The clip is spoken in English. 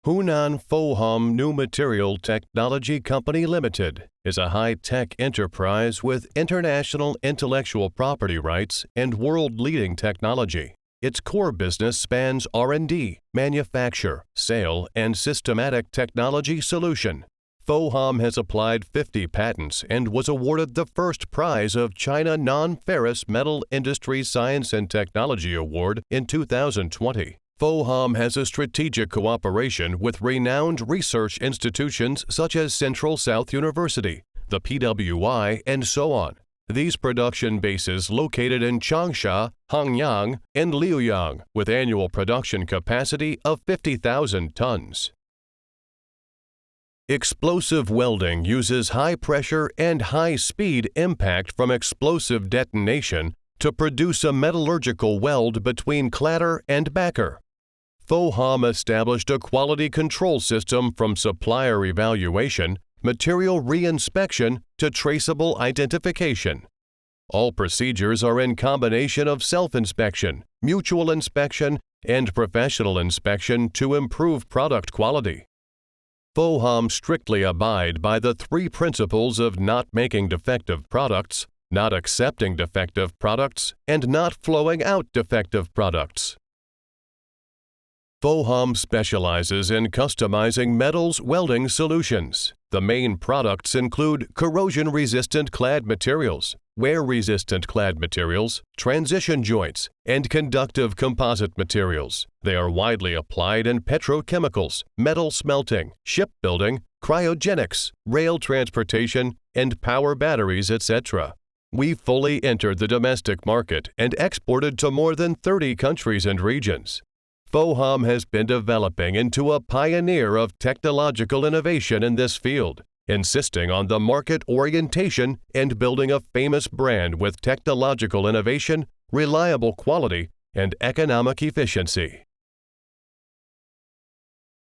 Hunan Phohom New Material Technology Company Limited is a high-tech enterprise with international intellectual property rights and world-leading technology. Its core business spans R&D, manufacture, sale, and systematic technology solution. Phohom has applied 50 patents and was awarded the first prize of China Non-Ferrous Metal Industry Science and Technology Award in 2020. Phohom has a strategic cooperation with renowned research institutions such as Central South University, the PWI, and so on. These production bases located in Changsha, Hanyang, and Liuyang, with annual production capacity of 50,000 tons. Explosive welding uses high pressure and high speed impact from explosive detonation to produce a metallurgical weld between cladder and backer. Phohom established a quality control system from supplier evaluation, material reinspection to traceable identification. All procedures are in combination of self-inspection, mutual inspection, and professional inspection to improve product quality. Phohom strictly abide by the three principles of not making defective products, not accepting defective products, and not flowing out defective products. Phohom specializes in customizing metals welding solutions. The main products include corrosion-resistant clad materials, wear-resistant clad materials, transition joints, and conductive composite materials. They are widely applied in petrochemicals, metal smelting, shipbuilding, cryogenics, rail transportation, and power batteries, etc. We fully entered the domestic market and exported to more than 30 countries and regions. Phohom has been developing into a pioneer of technological innovation in this field, insisting on the market orientation and building a famous brand with technological innovation, reliable quality, and economic efficiency.